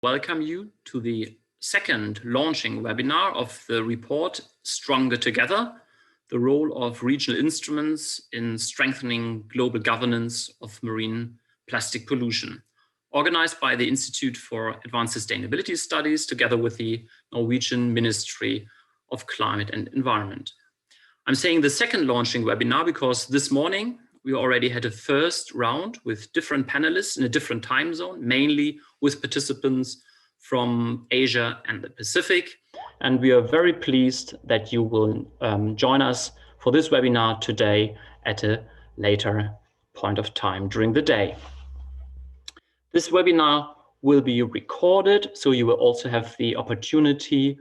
Welcome you to the second launching webinar of the report Stronger Together, the role of regional instruments in strengthening global governance of marine plastic pollution, organized by the Institute for Advanced Sustainability Studies together with the Norwegian Ministry of Climate and Environment. I'm saying the second launching webinar because this morning we already had a first round with different panelists in a different time zone, mainly with participants from Asia and the Pacific. And we are very pleased that you will join us for this webinar today at a later point of time during the day. This webinar will be recorded, so you will also have the opportunity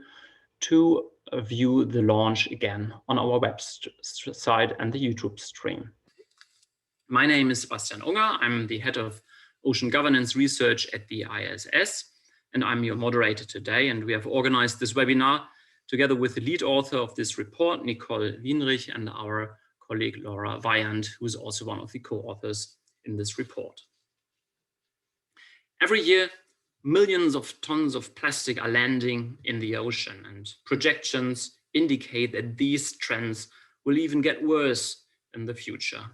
to view the launch again on our website and the YouTube stream. My name is Sebastian Unger. I'm the head of Ocean Governance Research at the ISS, and I'm your moderator today. And we have organized this webinar together with the lead author of this report, Nicole Wienrich, and our colleague Laura Weyand, who is also one of the co-authors in this report. Every year, millions of tons of plastic are landing in the ocean, and projections indicate that these trends will even get worse in the future.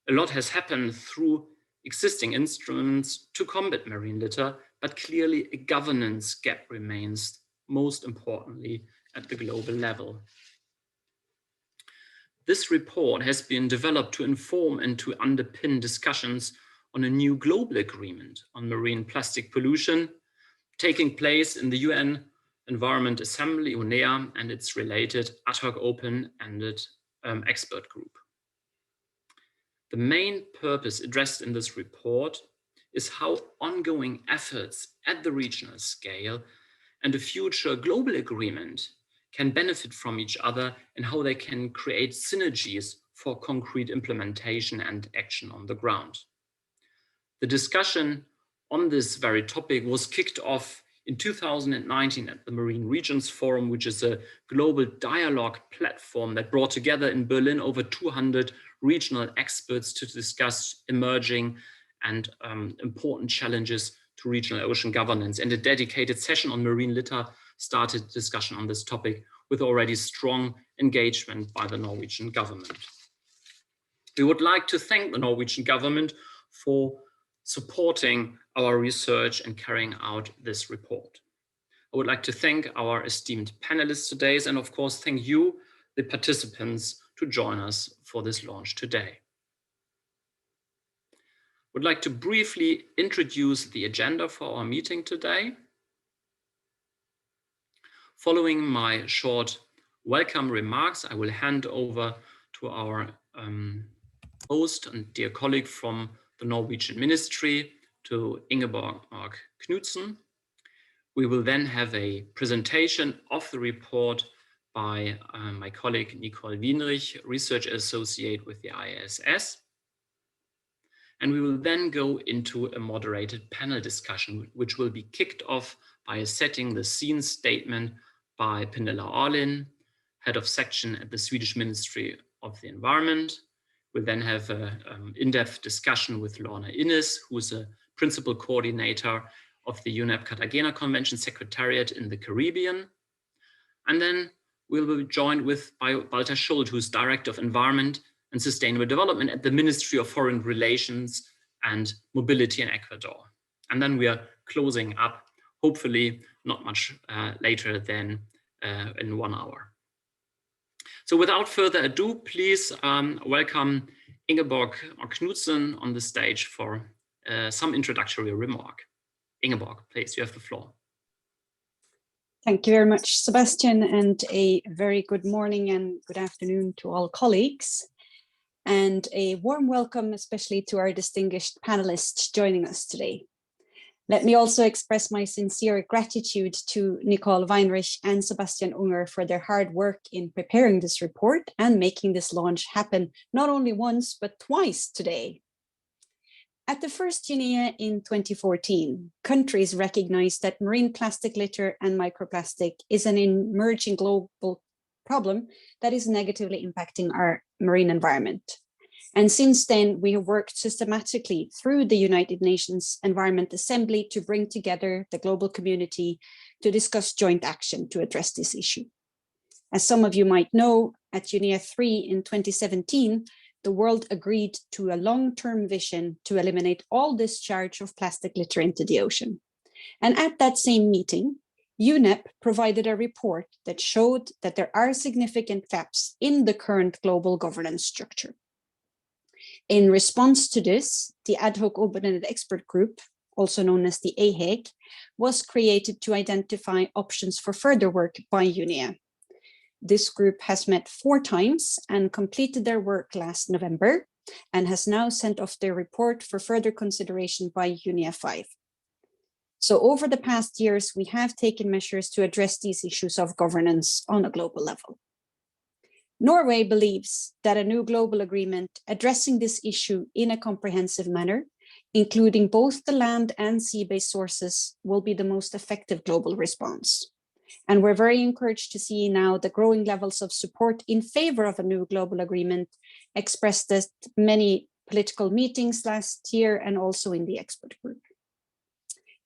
A lot has happened through existing instruments to combat marine litter, but clearly a governance gap remains, most importantly at the global level. This report has been developed to inform and to underpin discussions on a new global agreement on marine plastic pollution taking place in the UN Environment Assembly, UNEA, and its related ad hoc open-ended expert group. The main purpose addressed in this report is how ongoing efforts at the regional scale and a future global agreement can benefit from each other and how they can create synergies for concrete implementation and action on the ground. The discussion on this very topic was kicked off in 2019 at the Marine Regions Forum, which is a global dialogue platform that brought together in Berlin over 200 regional experts to discuss emerging and important challenges to regional ocean governance. And a dedicated session on marine litter started discussion on this topic with already strong engagement by the Norwegian government. We would like to thank the Norwegian government for supporting our research and carrying out this report. I would like to thank our esteemed panelists today, and of course, thank you, the participants, to join us for this launch today. I would like to briefly introduce the agenda for our meeting today. Following my short welcome remarks, I will hand over to our host and dear colleague from the Norwegian Ministry, to Ingeborg Knudsen. We will then have a presentation of the report by my colleague Nicole Wienrich, Research Associate with the ISS. And we will then go into a moderated panel discussion, which will be kicked off by a setting the scene statement by Pernilla Arlin, head of section at the Swedish Ministry of the Environment. We'll then have an in-depth discussion with Lorna Innes, who is a principal coordinator of the UNEP Cartagena Convention Secretariat in the Caribbean. And then we'll be joined by Walter Schuld, who's Director of Environment and Sustainable Development at the Ministry of Foreign Relations and Mobility in Ecuador. And then we are closing up, hopefully not much later than in 1 hour. So without further ado, please welcome Ingeborg Knudsen on the stage for some introductory remark. Ingeborg, please, you have the floor. Thank you very much, Sebastian, and a very good morning and good afternoon to all colleagues. And a warm welcome, especially to our distinguished panelists joining us today. Let me also express my sincere gratitude to Nicole Wienrich and Sebastian Unger for their hard work in preparing this report and making this launch happen not only once, but twice today. At the first UNEA in 2014, countries recognized that marine plastic litter and microplastic is an emerging global problem that is negatively impacting our marine environment. And since then, we have worked systematically through the United Nations Environment Assembly to bring together the global community to discuss joint action to address this issue. As some of you might know, at UNEA 3 in 2017, the world agreed to a long-term vision to eliminate all discharge of plastic litter into the ocean. And at that same meeting, UNEP provided a report that showed that there are significant gaps in the current global governance structure. In response to this, the ad hoc open-ended expert group, also known as the AHEG, was created to identify options for further work by UNEA. This group has met 4 times and completed their work last November and has now sent off their report for further consideration by UNEA 5. So over the past years, we have taken measures to address these issues of governance on a global level. Norway believes that a new global agreement addressing this issue in a comprehensive manner, including both the land and sea-based sources, will be the most effective global response. And we're very encouraged to see now the growing levels of support in favor of a new global agreement expressed at many political meetings last year and also in the expert group.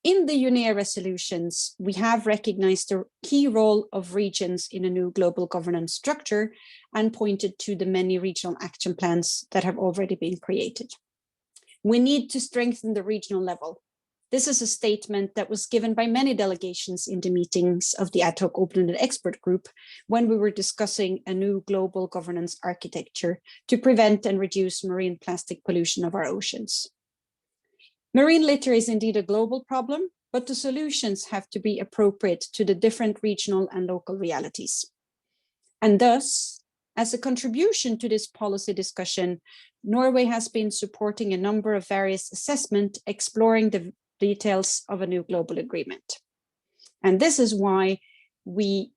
In the UNEA resolutions, we have recognized the key role of regions in a new global governance structure and pointed to the many regional action plans that have already been created. We need to strengthen the regional level. This is a statement that was given by many delegations in the meetings of the ad hoc open-ended expert group when we were discussing a new global governance architecture to prevent and reduce marine plastic pollution of our oceans. Marine litter is indeed a global problem, but the solutions have to be appropriate to the different regional and local realities. And thus, as a contribution to this policy discussion, Norway has been supporting a number of various assessments exploring the details of a new global agreement. And this is why we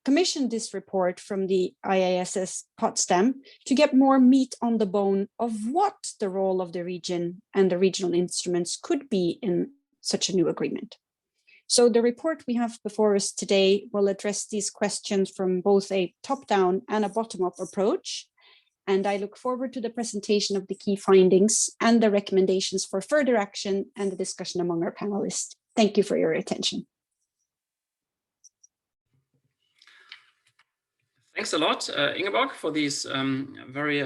commissioned this report from the IISS Potsdam to get more meat on the bone of what the role of the region and the regional instruments could be in such a new agreement. So the report we have before us today will address these questions from both a top-down and a bottom-up approach. And I look forward to the presentation of the key findings and the recommendations for further action and the discussion among our panelists. Thank you for your attention. Thanks a lot, Ingeborg, for these very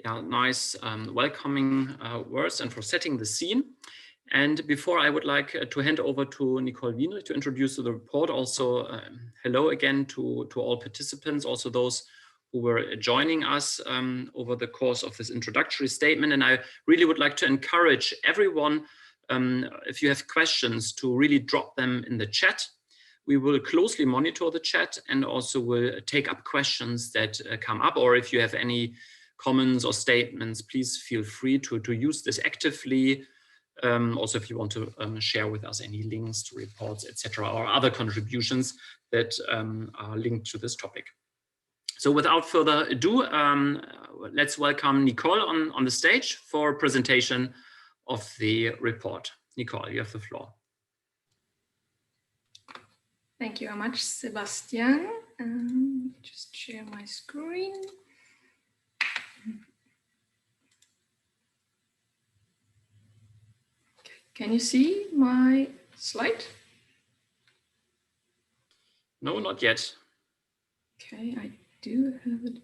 nice welcoming words and for setting the scene. And before I would like to hand over to Nicole Wienrich to introduce the report, also hello again to all participants, also those who were joining us over the course of this introductory statement. And I really would like to encourage everyone, if you have questions, to really drop them in the chat. We will closely monitor the chat and also will take up questions that come up, or if you have any comments or statements, please feel free to use this actively. Also, if you want to share with us any links to reports, etc., or other contributions that are linked to this topic. So without further ado, let's welcome Nicole on the stage for a presentation of the report. Nicole, you have the floor. Thank you very much, Sebastian. Just share my screen. Okay. Can you see my slide? No, not yet. Okay, I do have it.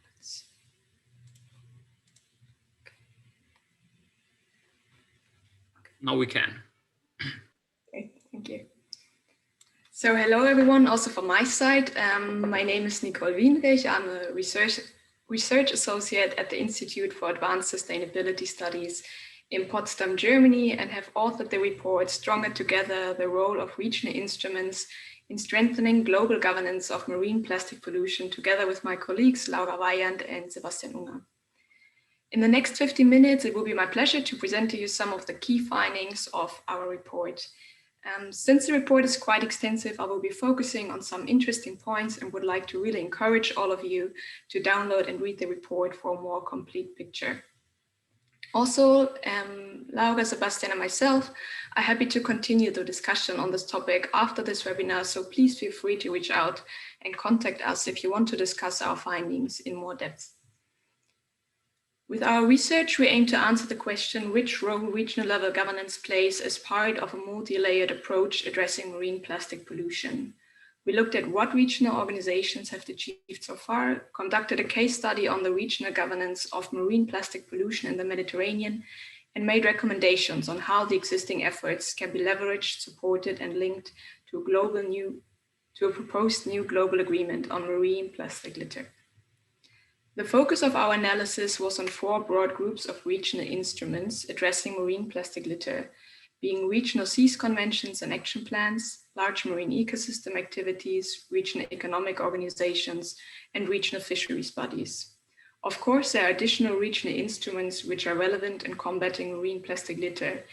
Let's see. Okay. Now we can. Okay, thank you. So hello everyone, also from my side. My name is Nicole Wienrich. I'm a research associate at the Institute for Advanced Sustainability Studies in Potsdam, Germany, and have authored the report Stronger Together, the Role of Regional Instruments in Strengthening Global Governance of Marine Plastic Pollution, together with my colleagues Laura Weyand and Sebastian Unger. In the next 50 minutes, it will be my pleasure to present to you some of the key findings of our report. Since the report is quite extensive, I will be focusing on some interesting points and would like to really encourage all of you to download and read the report for a more complete picture. Also, Laura, Sebastian, and myself are happy to continue the discussion on this topic after this webinar, so please feel free to reach out and contact us if you want to discuss our findings in more depth. With our research, we aim to answer the question which role regional level governance plays as part of a multi-layered approach addressing marine plastic pollution. We looked at what regional organizations have achieved so far, conducted a case study on the regional governance of marine plastic pollution in the Mediterranean, and made recommendations on how the existing efforts can be leveraged, supported, and linked to a proposed new global agreement on marine plastic litter. The focus of our analysis was on 4 broad groups of regional instruments addressing marine plastic litter, being regional seas conventions and action plans, large marine ecosystem activities, regional economic organizations, and regional fisheries bodies. Of course, there are additional regional instruments which are relevant in combating marine plastic litter,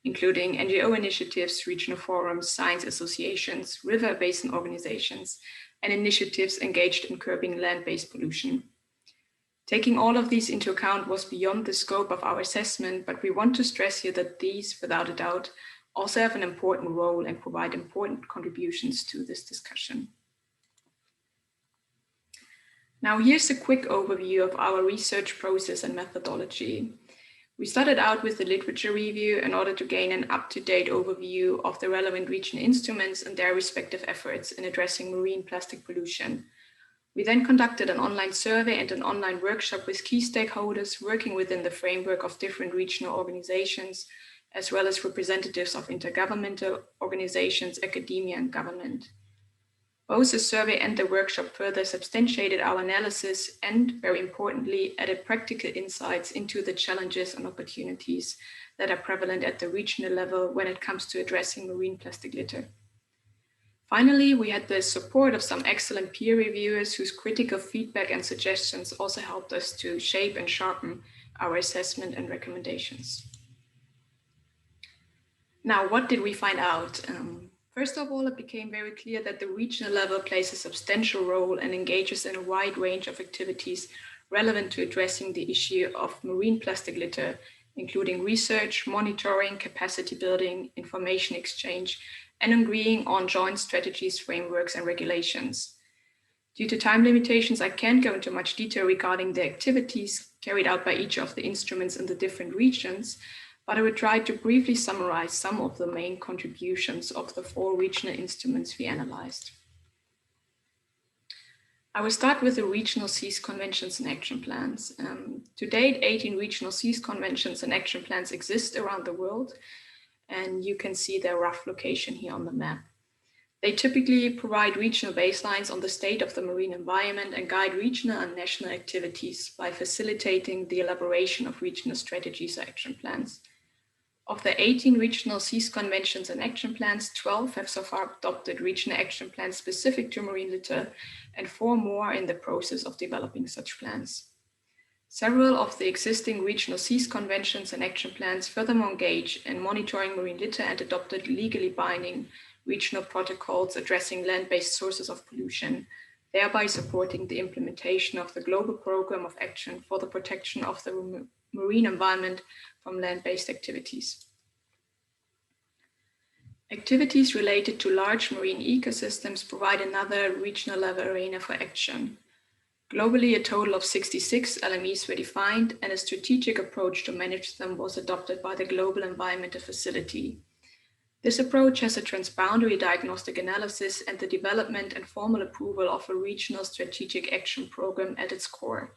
including NGO initiatives, regional forums, science associations, river basin organizations, and initiatives engaged in curbing land-based pollution. Taking all of these into account was beyond the scope of our assessment, but we want to stress here that these, without a doubt, also have an important role and provide important contributions to this discussion. Now, here's a quick overview of our research process and methodology. We started out with the literature review in order to gain an up-to-date overview of the relevant regional instruments and their respective efforts in addressing marine plastic pollution. We then conducted an online survey and an online workshop with key stakeholders working within the framework of different regional organizations, as well as representatives of intergovernmental organizations, academia, and government. Both the survey and the workshop further substantiated our analysis and, very importantly, added practical insights into the challenges and opportunities that are prevalent at the regional level when it comes to addressing marine plastic litter. Finally, we had the support of some excellent peer reviewers whose critical feedback and suggestions also helped us to shape and sharpen our assessment and recommendations. Now, what did we find out? First of all, it became very clear that the regional level plays a substantial role and engages in a wide range of activities relevant to addressing the issue of marine plastic litter, including research, monitoring, capacity building, information exchange, and agreeing on joint strategies, frameworks, and regulations. Due to time limitations, I can't go into much detail regarding the activities carried out by each of the instruments in the different regions, but I will try to briefly summarize some of the main contributions of the 4 regional instruments we analyzed. I will start with the regional seas conventions and action plans. To date, 18 regional seas conventions and action plans exist around the world, and you can see their rough location here on the map. They typically provide regional baselines on the state of the marine environment and guide regional and national activities by facilitating the elaboration of regional strategies or action plans. Of the 18 regional seas conventions and action plans, 12 have so far adopted regional action plans specific to marine litter, and 4 more are in the process of developing such plans. Several of the existing regional seas conventions and action plans furthermore engage in monitoring marine litter and adopted legally binding regional protocols addressing land-based sources of pollution, thereby supporting the implementation of the global program of action for the protection of the marine environment from land-based activities. Activities related to large marine ecosystems provide another regional level arena for action. Globally, a total of 66 LMEs were defined, and a strategic approach to manage them was adopted by the Global Environmental Facility. This approach has a transboundary diagnostic analysis and the development and formal approval of a regional strategic action program at its core.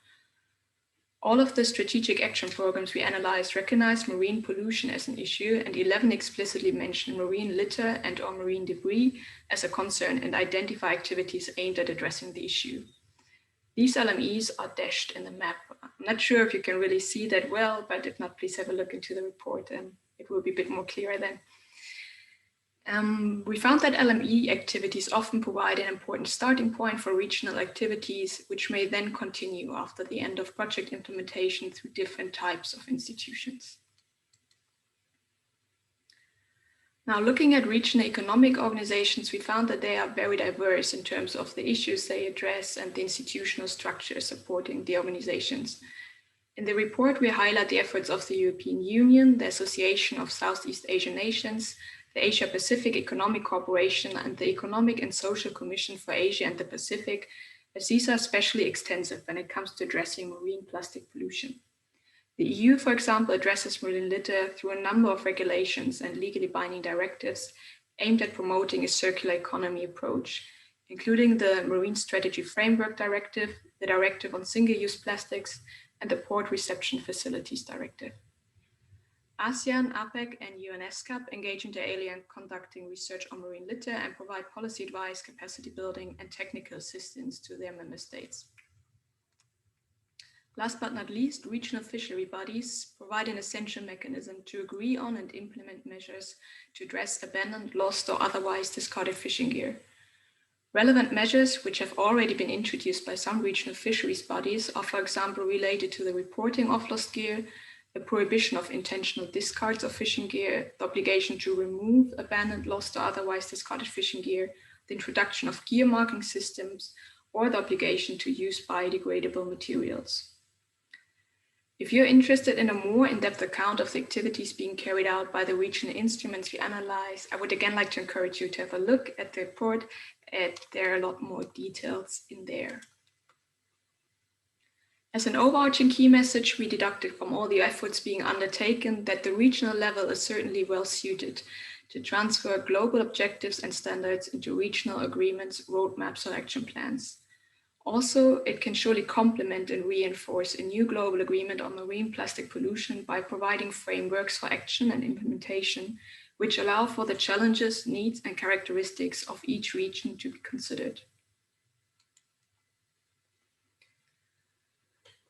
All of the strategic action programs we analyzed recognize marine pollution as an issue, and 11 explicitly mention marine litter and/or marine debris as a concern and identify activities aimed at addressing the issue. These LMEs are dashed in the map. I'm not sure if you can really see that well, but if not, please have a look into the report and it will be a bit more clear then. We found that LME activities often provide an important starting point for regional activities, which may then continue after the end of project implementation through different types of institutions. Now, looking at regional economic organizations, we found that they are very diverse in terms of the issues they address and the institutional structure supporting the organizations. In the report, we highlight the efforts of the European Union, the Association of Southeast Asian Nations, the Asia-Pacific Economic Cooperation, and the Economic and Social Commission for Asia and the Pacific, as these are especially extensive when it comes to addressing marine plastic pollution. The EU, for example, addresses marine litter through a number of regulations and legally binding directives aimed at promoting a circular economy approach, including the Marine Strategy Framework Directive, the Directive on Single-Use Plastics, and the Port Reception Facilities Directive. ASEAN, APEC, and UNESCAP engage inter alia in conducting research on marine litter and provide policy advice, capacity building, and technical assistance to their member states. Last but not least, regional fishery bodies provide an essential mechanism to agree on and implement measures to address abandoned, lost, or otherwise discarded fishing gear. Relevant measures, which have already been introduced by some regional fisheries bodies, are, for example, related to the reporting of lost gear, the prohibition of intentional discards of fishing gear, the obligation to remove abandoned, lost, or otherwise discarded fishing gear, the introduction of gear marking systems, or the obligation to use biodegradable materials. If you're interested in a more in-depth account of the activities being carried out by the regional instruments we analyze, I would again like to encourage you to have a look at the report. There are a lot more details in there. As an overarching key message, we deducted from all the efforts being undertaken that the regional level is certainly well suited to transfer global objectives and standards into regional agreements, roadmaps, or action plans. Also, it can surely complement and reinforce a new global agreement on marine plastic pollution by providing frameworks for action and implementation, which allow for the challenges, needs, and characteristics of each region to be considered.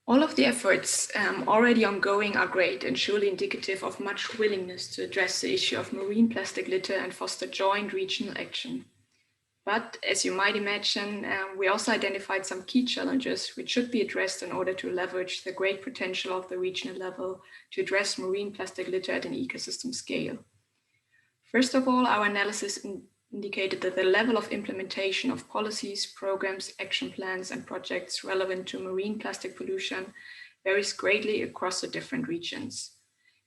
All of the efforts already ongoing are great and surely indicative of much willingness to address the issue of marine plastic litter and foster joint regional action. But as you might imagine, we also identified some key challenges which should be addressed in order to leverage the great potential of the regional level to address marine plastic litter at an ecosystem scale. First of all, our analysis indicated that the level of implementation of policies, programs, action plans, and projects relevant to marine plastic pollution varies greatly across the different regions.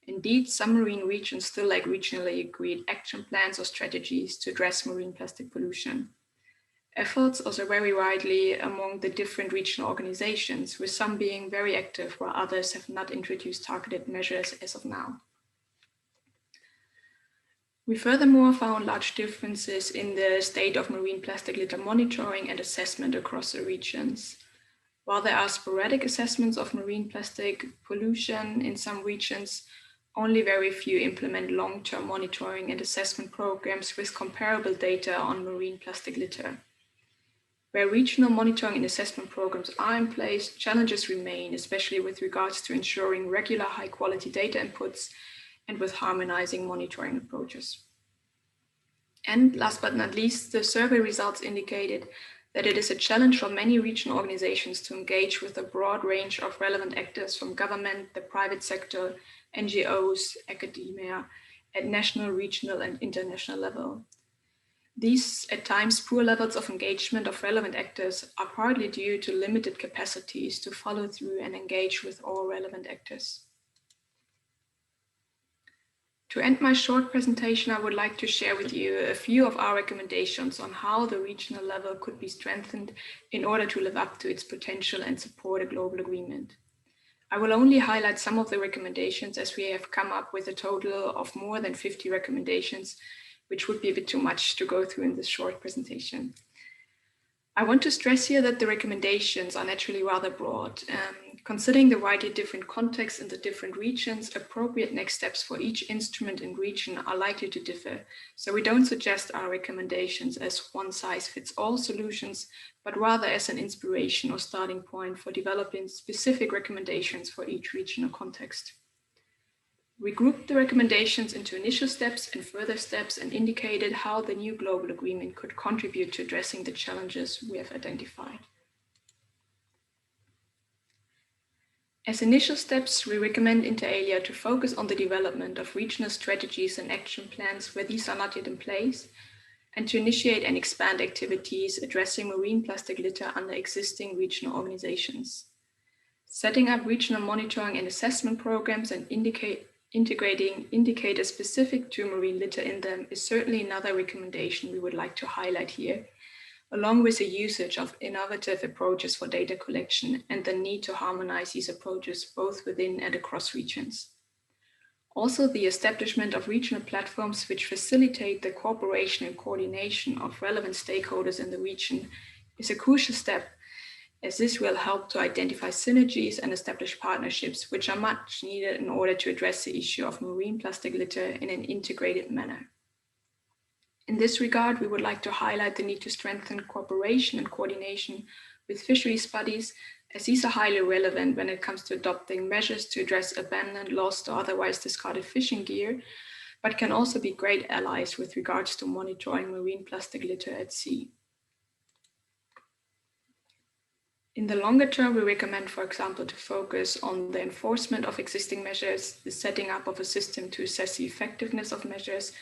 Indeed, some marine regions still lack regionally agreed action plans or strategies to address marine plastic pollution. Efforts also vary widely among the different regional organizations, with some being very active while others have not introduced targeted measures as of now. We furthermore found large differences in the state of marine plastic litter monitoring and assessment across the regions. While there are sporadic assessments of marine plastic pollution in some regions, only very few implement long-term monitoring and assessment programs with comparable data on marine plastic litter. Where regional monitoring and assessment programs are in place, challenges remain, especially with regards to ensuring regular high-quality data inputs and with harmonizing monitoring approaches. And last but not least, the survey results indicated that it is a challenge for many regional organizations to engage with a broad range of relevant actors from government, the private sector, NGOs, academia, at national, regional, and international level. These, at times, poor levels of engagement of relevant actors are partly due to limited capacities to follow through and engage with all relevant actors. To end my short presentation, I would like to share with you a few of our recommendations on how the regional level could be strengthened in order to live up to its potential and support a global agreement. I will only highlight some of the recommendations as we have come up with a total of more than 50 recommendations, which would be a bit too much to go through in this short presentation. I want to stress here that the recommendations are naturally rather broad. Considering the widely different contexts in the different regions, appropriate next steps for each instrument and region are likely to differ. So we don't suggest our recommendations as one-size-fits-all solutions, but rather as an inspiration or starting point for developing specific recommendations for each regional context. We grouped the recommendations into initial steps and further steps and indicated how the new global agreement could contribute to addressing the challenges we have identified. As initial steps, we recommend inter alia to focus on the development of regional strategies and action plans where these are not yet in place, and to initiate and expand activities addressing marine plastic litter under existing regional organizations. Setting up regional monitoring and assessment programs and integrating indicators specific to marine litter in them is certainly another recommendation we would like to highlight here, along with the usage of innovative approaches for data collection and the need to harmonize these approaches both within and across regions. Also, the establishment of regional platforms which facilitate the cooperation and coordination of relevant stakeholders in the region is a crucial step, as this will help to identify synergies and establish partnerships which are much needed in order to address the issue of marine plastic litter in an integrated manner. In this regard, we would like to highlight the need to strengthen cooperation and coordination with fisheries bodies, as these are highly relevant when it comes to adopting measures to address abandoned, lost, or otherwise discarded fishing gear, but can also be great allies with regards to monitoring marine plastic litter at sea. In the longer term, we recommend, for example, to focus on the enforcement of existing measures, the setting up of a system to assess the effectiveness of measures,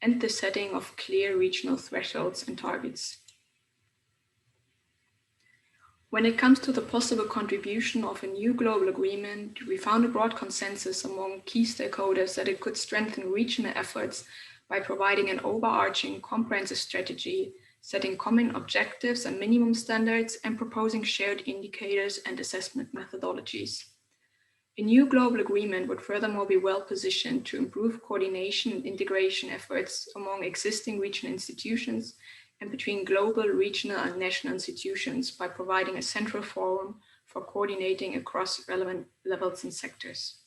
and the setting of clear regional thresholds and targets. When it comes to the possible contribution of a new global agreement, we found a broad consensus among key stakeholders that it could strengthen regional efforts by providing an overarching comprehensive strategy, setting common objectives and minimum standards, and proposing shared indicators and assessment methodologies. A new global agreement would furthermore be well positioned to improve coordination and integration efforts among existing regional institutions and between global, regional, and national institutions by providing a central forum for coordinating across relevant levels and sectors.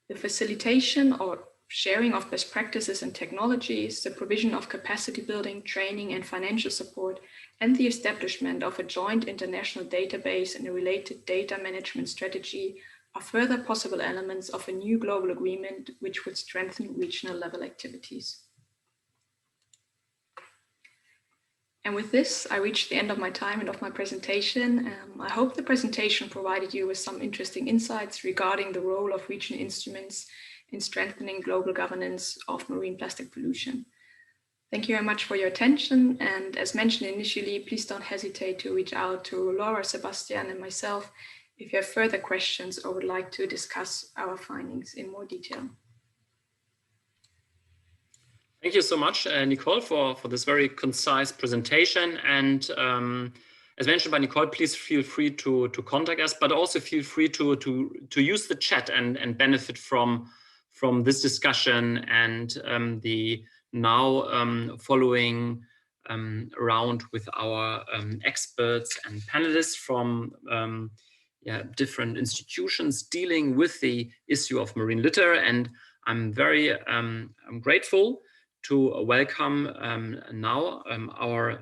The facilitation or sharing of best practices and technologies, the provision of capacity building, training, and financial support, and the establishment of a joint international database and a related data management strategy are further possible elements of a new global agreement which would strengthen regional level activities. And with this, I reached the end of my time and of my presentation. I hope the presentation provided you with some interesting insights regarding the role of regional instruments in strengthening global governance of marine plastic pollution. Thank you very much for your attention. And as mentioned initially, please don't hesitate to reach out to Laura, Sebastian, and myself if you have further questions or would like to discuss our findings in more detail. Thank you so much, Nicole, for this very concise presentation. And as mentioned by Nicole, please feel free to contact us, but also feel free to use the chat and benefit from this discussion and the now following round with our experts and panelists from different institutions dealing with the issue of marine litter. And I'm very grateful to welcome now our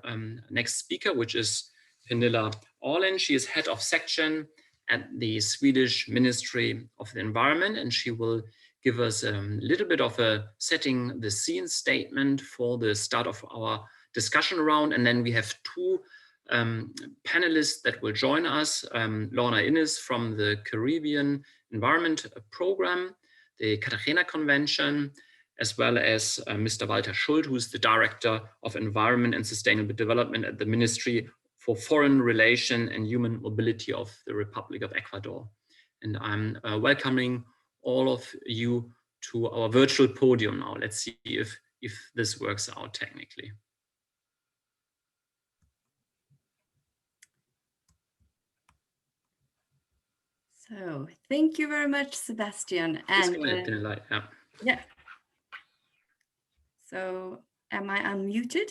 next speaker, which is Pernilla Orlin. She is head of section at the Swedish Ministry of the Environment, and she will give us a little bit of a setting the scene statement for the start of our discussion round. And then we have two panelists that will join us, Lorna Innes from the Caribbean Environment Program, the Cartagena Convention, as well as Mr. Walter Schuld, who is the Director of Environment and Sustainable Development at the Ministry for Foreign Relation and Human Mobility of the Republic of Ecuador. And I'm welcoming all of you to our virtual podium now. Let's see if this works out technically. So thank you very much, Sebastian. And yeah. So am I unmuted?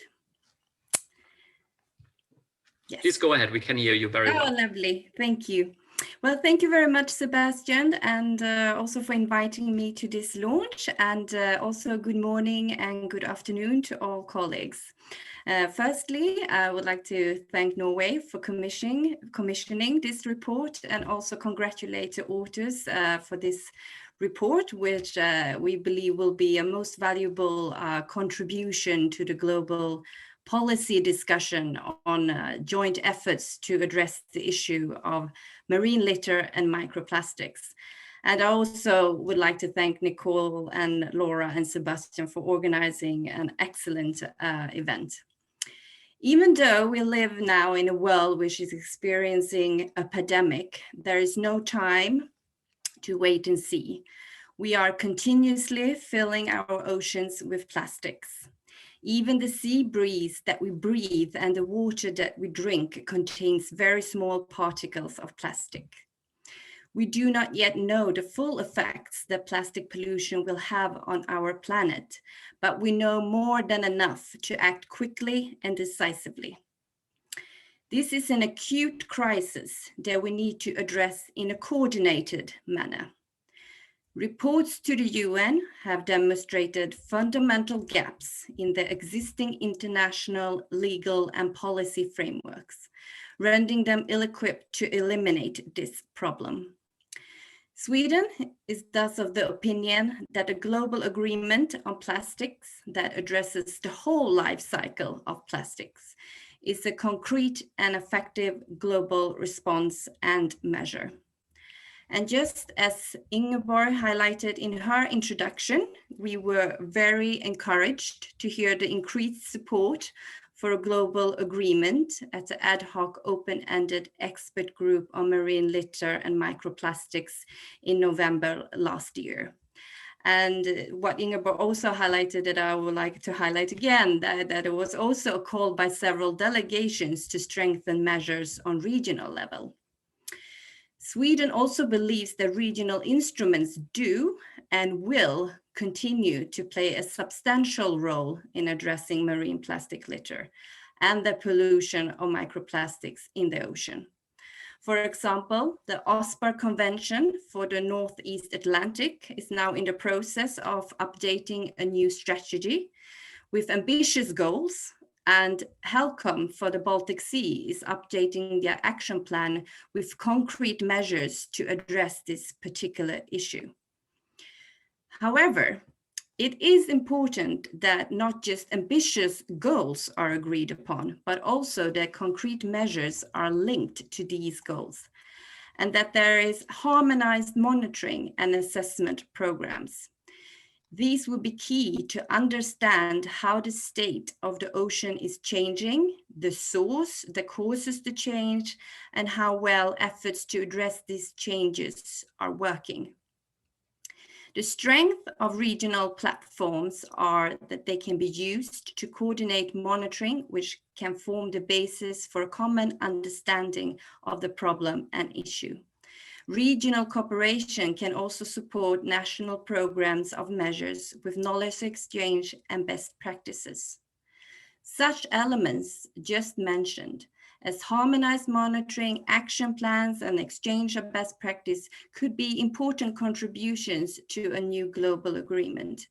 Yes. Please go ahead. We can hear you very well. Oh, lovely. Thank you. Well, thank you very much, Sebastian, and also for inviting me to this launch, and also good morning and good afternoon to all colleagues. Firstly, I would like to thank Norway for commissioning this report, and also congratulate the authors for this report, which we believe will be a most valuable contribution to the global policy discussion on joint efforts to address the issue of marine litter and microplastics. And I also would like to thank Nicole and Laura and Sebastian for organizing an excellent event. Even though we live now in a world which is experiencing a pandemic, there is no time to wait and see. We are continuously filling our oceans with plastics. Even the sea breeze that we breathe and the water that we drink contains very small particles of plastic. We do not yet know the full effects that plastic pollution will have on our planet, but we know more than enough to act quickly and decisively. This is an acute crisis that we need to address in a coordinated manner. Reports to the UN have demonstrated fundamental gaps in the existing international legal and policy frameworks, rendering them ill-equipped to eliminate this problem. Sweden is thus of the opinion that a global agreement on plastics that addresses the whole life cycle of plastics is a concrete and effective global response and measure. And just as Ingeborg highlighted in her introduction, we were very encouraged to hear the increased support for a global agreement at the ad hoc open-ended expert group on marine litter and microplastics in November last year. And what Ingeborg also highlighted that I would like to highlight again, that it was also a call by several delegations to strengthen measures on regional level. Sweden also believes that regional instruments do and will continue to play a substantial role in addressing marine plastic litter and the pollution of microplastics in the ocean. For example, the OSPAR Convention for the Northeast Atlantic is now in the process of updating a new strategy with ambitious goals, and HELCOM for the Baltic Sea is updating their action plan with concrete measures to address this particular issue. However, it is important that not just ambitious goals are agreed upon, but also that concrete measures are linked to these goals, and that there is harmonized monitoring and assessment programs. These will be key to understand how the state of the ocean is changing, the source that causes the change, and how well efforts to address these changes are working. The strength of regional platforms are that they can be used to coordinate monitoring, which can form the basis for a common understanding of the problem and issue. Regional cooperation can also support national programs of measures with knowledge exchange and best practices. Such elements just mentioned, as harmonized monitoring, action plans, and exchange of best practice could be important contributions to a new global agreement.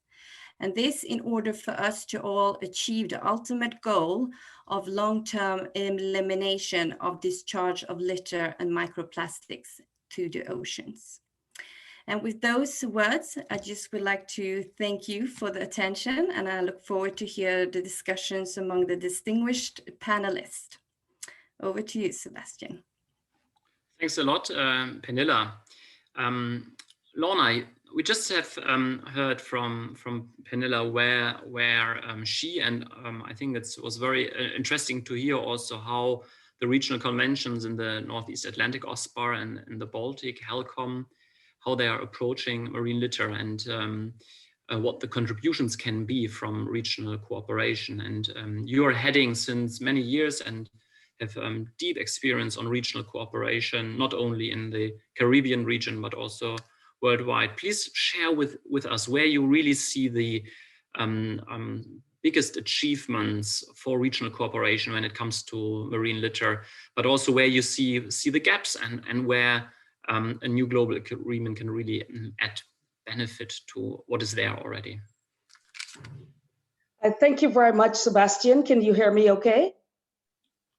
And this in order for us to all achieve the ultimate goal of long-term elimination of discharge of litter and microplastics to the oceans. And with those words, I just would like to thank you for the attention, and I look forward to hear the discussions among the distinguished panelists. Over to you, Sebastian. Thanks a lot, Pernilla. Lorna, we just have heard from Pernilla where she, and I think it was very interesting to hear also how the regional conventions in the Northeast Atlantic, OSPAR, and in the Baltic, HELCOM, how they are approaching marine litter, and what the contributions can be from regional cooperation. And you are heading since many years and have deep experience on regional cooperation, not only in the Caribbean region, but also worldwide. Please share with us where you really see the biggest achievements for regional cooperation when it comes to marine litter, but also where you see the gaps and where a new global agreement can really add benefit to what is there already. Thank you very much, Sebastian. Can you hear me okay?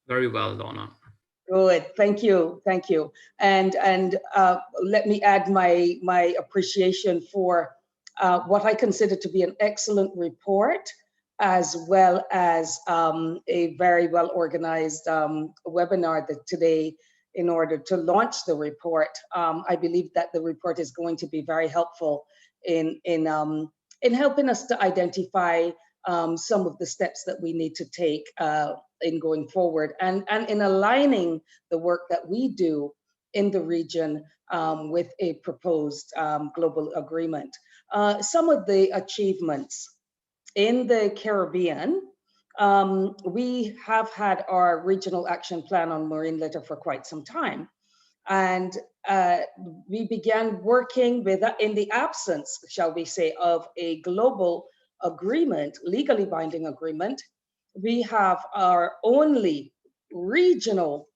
Very well, Lorna. Good, thank you. And let me add my appreciation for what I consider to be an excellent report, as well as a very well organized webinar today in order to launch the report. I believe that the report is going to be very helpful in helping us to identify some of the steps that we need to take in going forward, and in aligning the work that we do in the region with a proposed global agreement. Some of the achievements in the Caribbean, we have had our regional action plan on marine litter for quite some time. And we began working with, in the absence, shall we say, of a global agreement, legally binding agreement, we have our only regional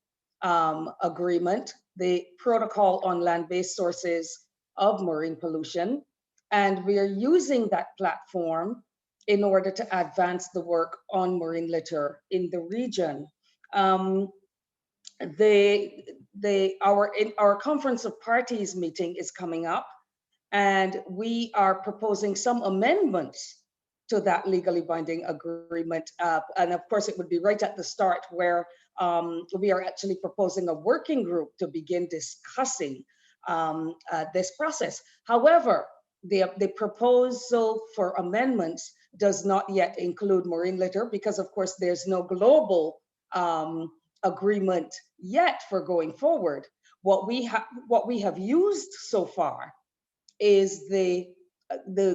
agreement, the Protocol on Land-Based Sources of Marine Pollution. And we are using that platform in order to advance the work on marine litter in the region. Our Conference of Parties meeting is coming up, and we are proposing some amendments to that legally binding agreement. And of course, it would be right at the start where we are actually proposing a working group to begin discussing this process. However, the proposal for amendments does not yet include marine litter because, of course, there's no global agreement yet for going forward. What we have used so far is the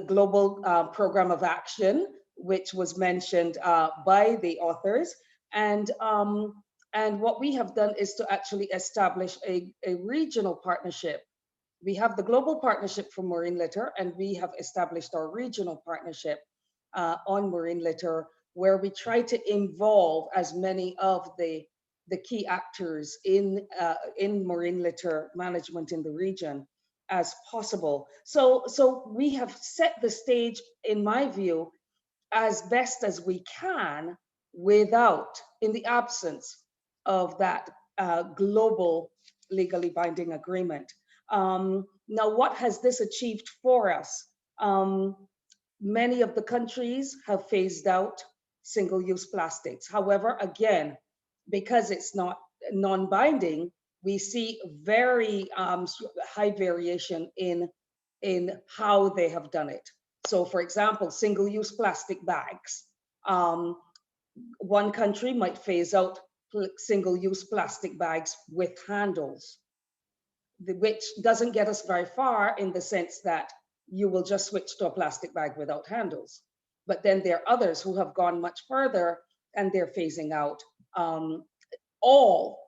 global program of action, which was mentioned by the authors, and what we have done is to actually establish a regional partnership. We have the global partnership for marine litter, and we have established our regional partnership on marine litter, where we try to involve as many of the key actors in marine litter management in the region as possible. So we have set the stage, in my view, as best as we can without, in the absence of that global legally binding agreement. Now, what has this achieved for us? Many of the countries have phased out single-use plastics. However, again, because it's not non-binding, we see very high variation in how they have done it. So, for example, single-use plastic bags. One country might phase out single-use plastic bags with handles, which doesn't get us very far in the sense that you will just switch to a plastic bag without handles. But then there are others who have gone much further, and they're phasing out all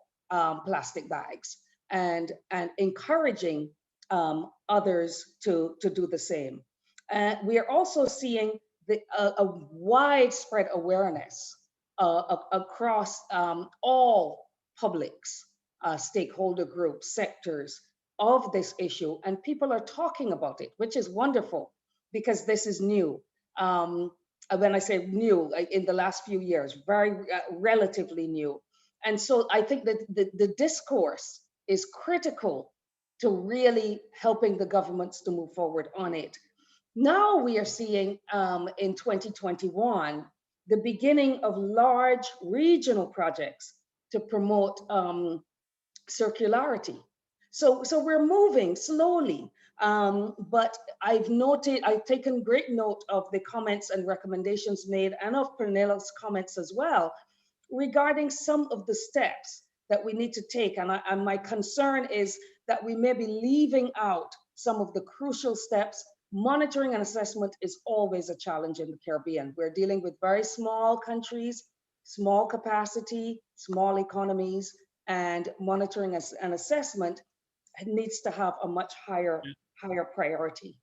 plastic bags and encouraging others to do the same. We are also seeing a widespread awareness across all publics, stakeholder groups, sectors of this issue, and people are talking about it, which is wonderful because this is new. When I say new, in the last few years, very relatively new. And so I think that the discourse is critical to really helping the governments to move forward on it. Now we are seeing in 2021, the beginning of large regional projects to promote circularity. So we're moving slowly, but I've taken great note of the comments and recommendations made, and of Pernella's comments as well, regarding some of the steps that we need to take. And my concern is that we may be leaving out some of the crucial steps. Monitoring and assessment is always a challenge in the Caribbean. We're dealing with very small countries, small capacity, small economies, and monitoring and assessment needs to have a much higher priority.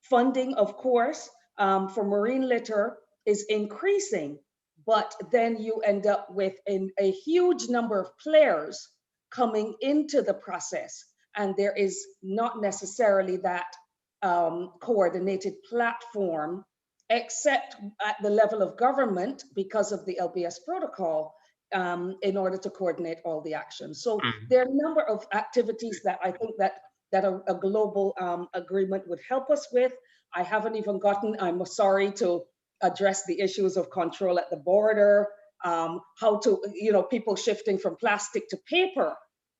Funding, of course, for marine litter is increasing, but then you end up with a huge number of players coming into the process, and there is not necessarily that coordinated platform, except at the level of government because of the LBS protocol, in order to coordinate all the actions. So there are a number of activities that I think that a global agreement would help us with. I haven't even gotten, I'm sorry, to address the issues of control at the border, how to, people shifting from plastic to paper,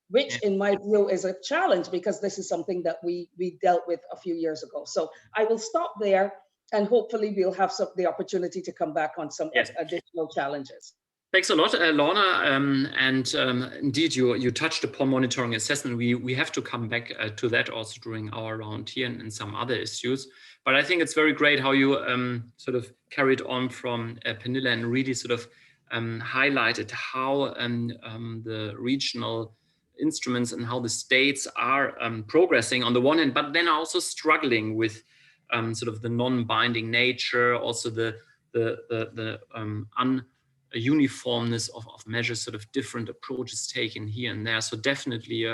which in my view is a challenge because this is something that we dealt with a few years ago. So I will stop there, and hopefully we'll have the opportunity to come back on some additional challenges. Thanks a lot, Lorna. Indeed, you touched upon monitoring assessment. We have to come back to that also during our round here and some other issues. But I think it's very great how you sort of carried on from Pernilla and really sort of highlighted how the regional instruments and how the states are progressing on the one hand, but then also struggling with sort of the non-binding nature, also the uniformness of measures, sort of different approaches taken here and there. So definitely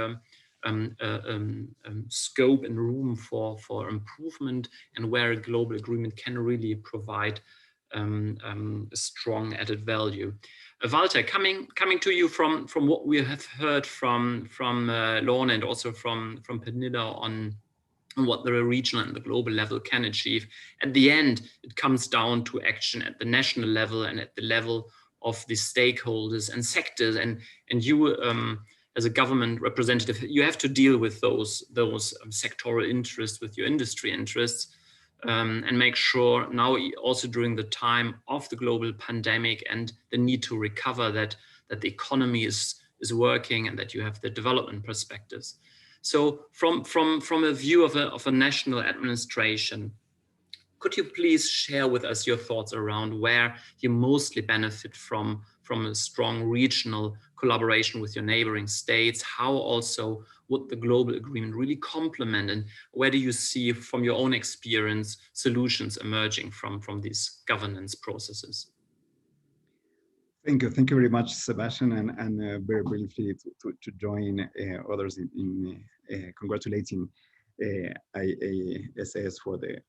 scope and room for improvement, and where a global agreement can really provide a strong added value. Walter, coming to you from what we have heard from Lorna and also from Pernilla on what the regional and the global level can achieve. At the end, it comes down to action at the national level and at the level of the stakeholders and sectors. And you, as a government representative, you have to deal with those sectoral interests, with your industry interests, and make sure now, also during the time of the global pandemic and the need to recover, that the economy is working and that you have the development perspectives. So from a view of a national administration, could you please share with us your thoughts around where you mostly benefit from a strong regional collaboration with your neighboring states? How also would the global agreement really complement, and where do you see from your own experience solutions emerging from these governance processes? Thank you very much, Sebastian, and very briefly to join others in congratulating SAS for the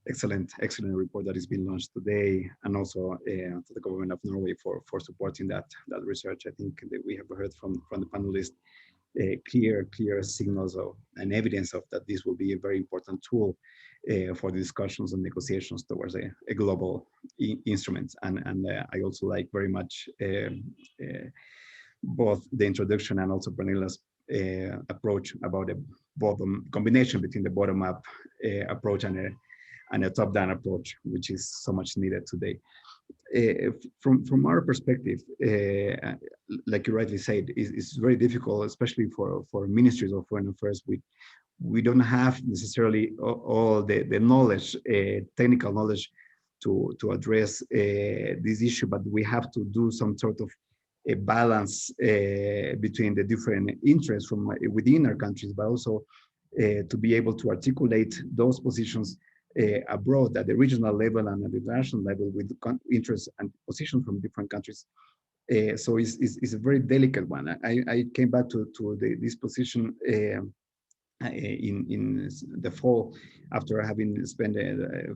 excellent report that is being launched today, and also to the government of Norway for supporting that research. I think that we have heard from the panelists clear signals of and evidence of that this will be a very important tool for the discussions and negotiations towards a global instrument. And I also like very much both the introduction and also Pernilla's approach about a combination between the bottom-up approach and a top-down approach, which is so much needed today. From our perspective, like you rightly said, it's very difficult, especially for ministries of foreign affairs. We don't have necessarily all the knowledge, technical knowledge, to address this issue, but we have to do some sort of a balance between the different interests from within our countries, but also to be able to articulate those positions abroad at the regional level and at the international level with interests and positions from different countries. So it's a very delicate one. I came back to this position in the fall after having spent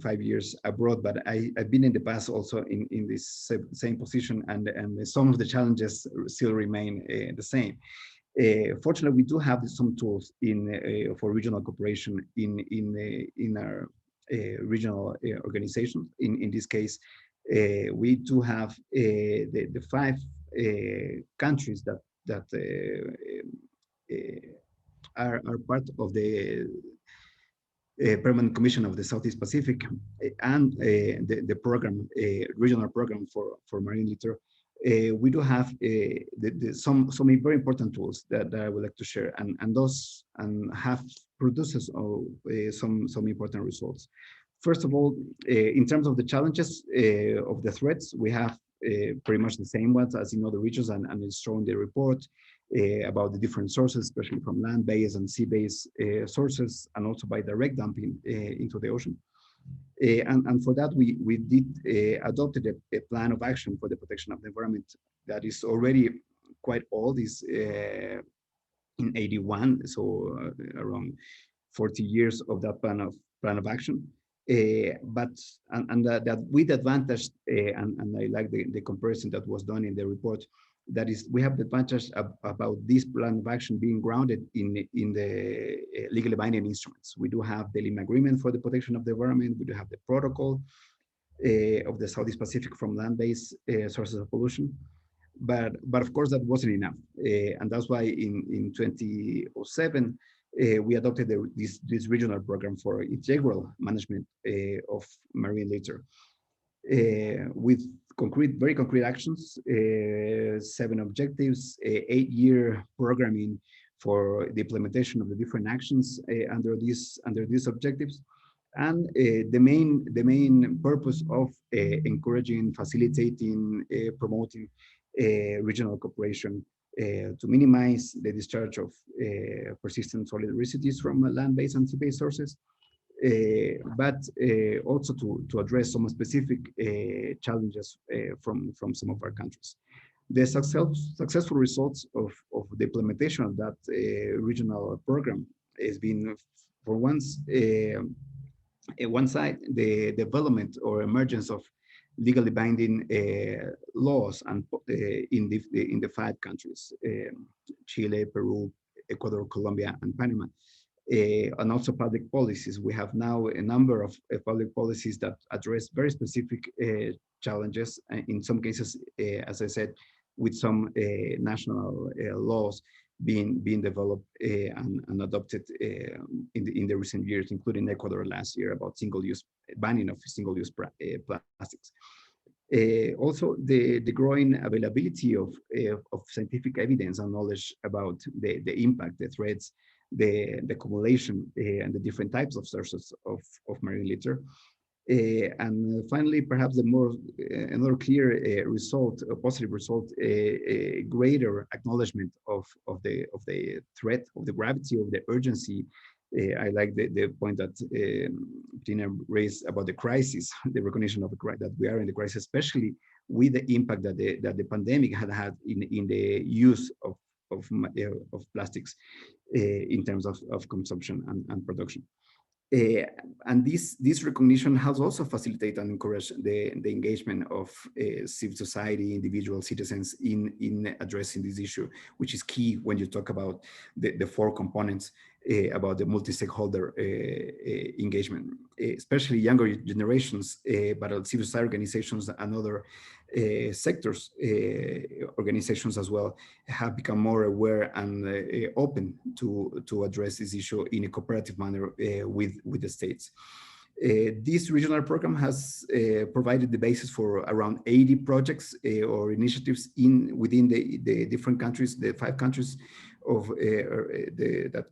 5 years abroad, but I've been in the past also in this same position, and some of the challenges still remain the same. Fortunately, we do have some tools for regional cooperation in our regional organizations. In this case, we do have the 5 countries that are part of the Permanent Commission of the Southeast Pacific and the program, regional program for marine litter. We do have some very important tools that I would like to share, and those have produces some important results. First of all, in terms of the challenges of the threats, we have pretty much the same ones as in other regions, and it's shown in the report about the different sources, especially from land-based and sea-based sources, and also by direct dumping into the ocean. And for that, we did adopted a plan of action for the protection of the environment that is already quite old. Is in 81, so around 40 years of that plan of action. But that with advantage, and I like the comparison that was done in the report. That is, we have the advantage about this plan of action being grounded in the legally binding instruments. We do have the Lima Agreement for the protection of the environment. We do have the protocol of the Southeast Pacific from land-based sources of pollution. But of course, that wasn't enough. And that's why in 2007, we adopted this regional program for integral management of marine litter. with very concrete actions, 7 objectives, 8-year programming for the implementation of the different actions under these objectives, and the main purpose of encouraging, facilitating, promoting regional cooperation to minimize the discharge of persistent solid residues from land-based and sea-based sources, but also to address some specific challenges from some of our countries. The successful results of the implementation of that regional program has been, for once, one side, the development or emergence of legally binding laws and in the 5 countries, Chile, Peru, Ecuador, Colombia, and Panama. And also public policies. We have now a number of public policies that address very specific challenges, in some cases, as I said, with some national laws being developed and adopted in the recent years, including Ecuador last year about banning of single-use plastics. Also, the growing availability of scientific evidence and knowledge about the impact, the threats, the accumulation and the different types of sources of marine litter. And finally, perhaps another clear result, a positive result, a greater acknowledgement of the threat, of the gravity, of the urgency. I like the point that Tina raised about the crisis, the recognition of that we are in the crisis, especially with the impact that the pandemic had in the use of plastics in terms of consumption and production. And this recognition has also facilitated and encouraged the engagement of civil society, individual citizens in addressing this issue, which is key when you talk about the 4 components about the multi-stakeholder engagement, especially younger generations, but civil society organizations and other sectors, organizations as well, have become more aware and open to address this issue in a cooperative manner with the states. This regional program has provided the basis for around 80 projects or initiatives within the different countries, the 5 countries that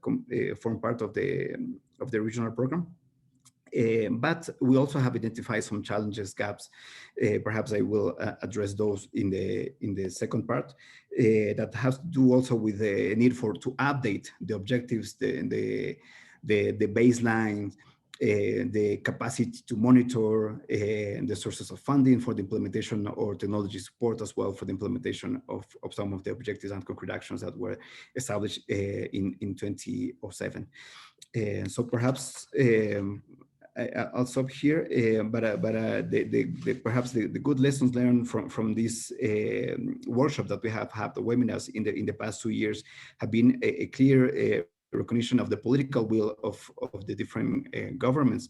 form part of the regional program. But we also have identified some challenges, gaps. Perhaps I will address those in the second part. That has to do also with the need to update the objectives, the baseline, the capacity to monitor, the sources of funding for the implementation or technology support as well for the implementation of some of the objectives and concrete actions that were established in 2007. So perhaps I'll stop here, but perhaps the good lessons learned from this workshop that we have had, the webinars in the past 2 years, have been a clear recognition of the political will of the different governments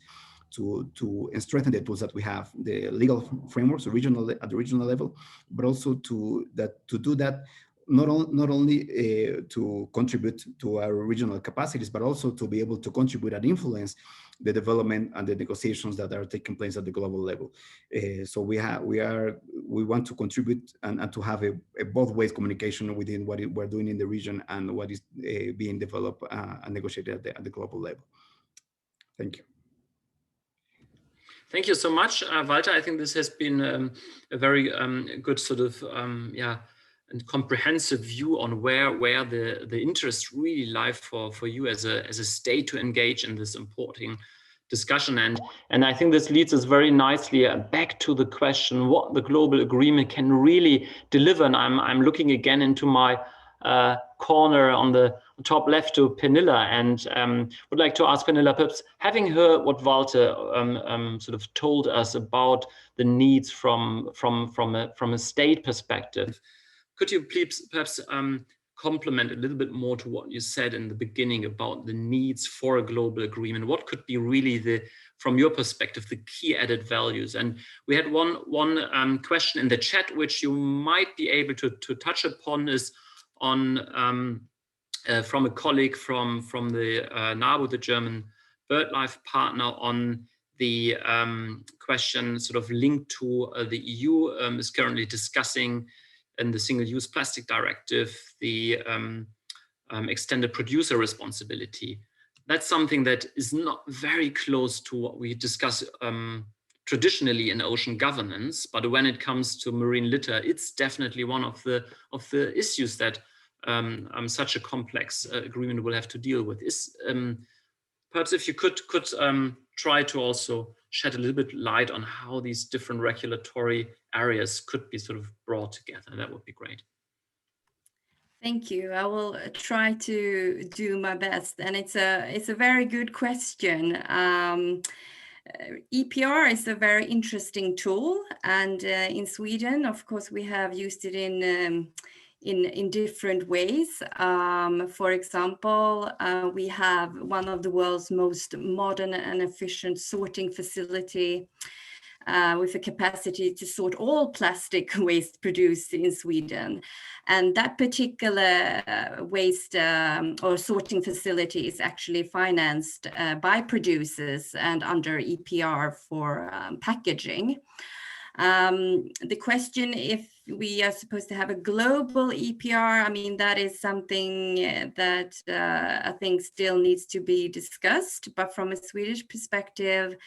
to strengthen the tools that we have, the legal frameworks at the regional level, but also to do that not only to contribute to our regional capacities, but also to be able to contribute and influence the development and the negotiations that are taking place at the global level. So we want to contribute and to have a both ways communication within what we're doing in the region and what is being developed and negotiated at the global level. Thank you. Thank you so much, Walter. I think this has been a very good sort of and comprehensive view on where the interests really lie for you as a state to engage in this important discussion. And I think this leads us very nicely back to the question what the global agreement can really deliver. And I'm looking again into my corner on the top left to Pernilla, and would like to ask Pernilla, perhaps having heard what Walter sort of told us about the needs from a state perspective, could you please perhaps complement a little bit more to what you said in the beginning about the needs for a global agreement? What could be really from your perspective, the key added values? And we had one question in the chat, which you might be able to touch upon, is on from a colleague from the NABU, the German BirdLife partner, on the question sort of linked to the EU is currently discussing in the Single-Use Plastic Directive, the extended producer responsibility. That's something that is not very close to what we discuss traditionally in ocean governance, but when it comes to marine litter, it's definitely one of the issues that such a complex agreement will have to deal with. Perhaps if you could try to also shed a little bit light on how these different regulatory areas could be sort of brought together, that would be great. Thank you. I will try to do my best, and it's a very good question. EPR is a very interesting tool, and in Sweden, of course, we have used it in different ways. For example, we have one of the world's most modern and efficient sorting facility with a capacity to sort all plastic waste produced in Sweden. And that particular waste or sorting facility is actually financed by producers and under EPR for packaging. The question if we are supposed to have a global EPR, I mean, that is something that I think still needs to be discussed, but from a Swedish perspective,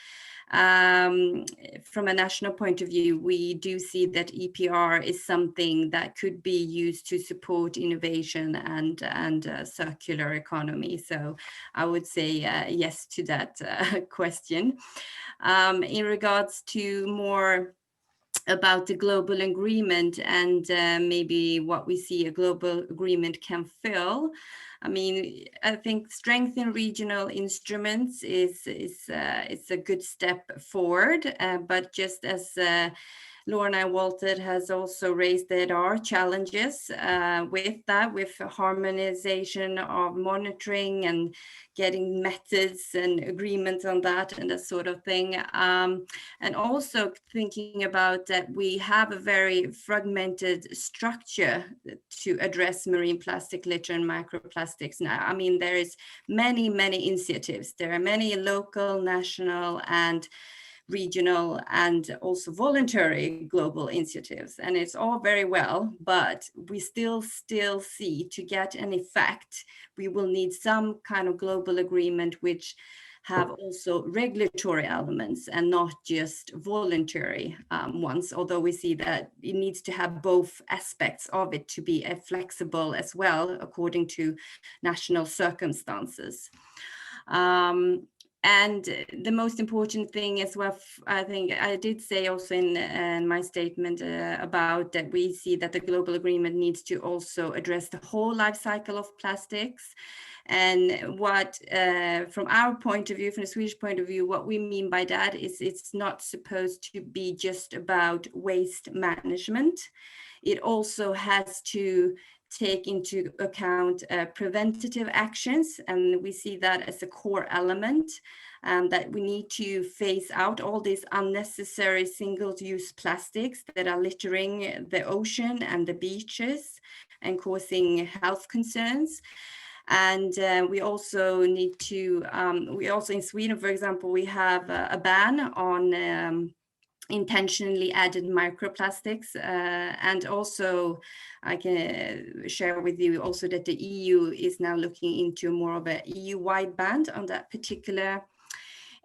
from a national point of view, we do see that EPR is something that could be used to support innovation and circular economy. So I would say yes to that question. In regards to more about the global agreement and maybe what we see a global agreement can fill. I mean, I think strengthening regional instruments is a good step forward, but just as Lorna Walted has also raised, there are challenges with that, with harmonization of monitoring and getting methods and agreements on that and that sort of thing. And also thinking about that we have a very fragmented structure to address marine plastic litter and microplastics now. I mean, there is many initiatives. There are many local, national, and regional and also voluntary global initiatives, and it's all very well, but we still see to get an effect we will need some kind of global agreement which have also regulatory elements and not just voluntary ones, although we see that it needs to have both aspects of it to be flexible as well according to national circumstances. And the most important thing as well, I think I did say also in my statement about that we see that the global agreement needs to also address the whole life cycle of plastics. And what, from our point of view, from the Swedish point of view, what we mean by that is it's not supposed to be just about waste management. It also has to take into account preventative actions, and we see that as a core element, that we need to phase out all these unnecessary single-use plastics that are littering the ocean and the beaches and causing health concerns. And we also need to, we also in Sweden, for example, we have a ban on intentionally added microplastics, and also I can share with you also that the EU is now looking into more of a EU-wide ban on that particular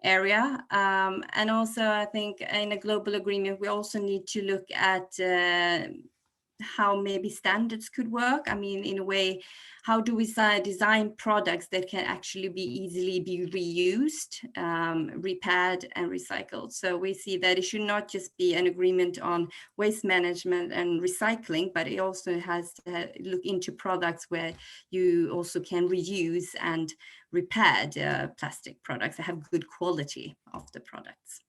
area. And also I think in a global agreement we also need to look at how maybe standards could work. I mean, in a way, how do we design products that can actually be easily be reused, repaired and recycled? So we see that it should not just be an agreement on waste management and recycling, but it also has to look into products where you also can reuse and repair the plastic products that have good quality of the products.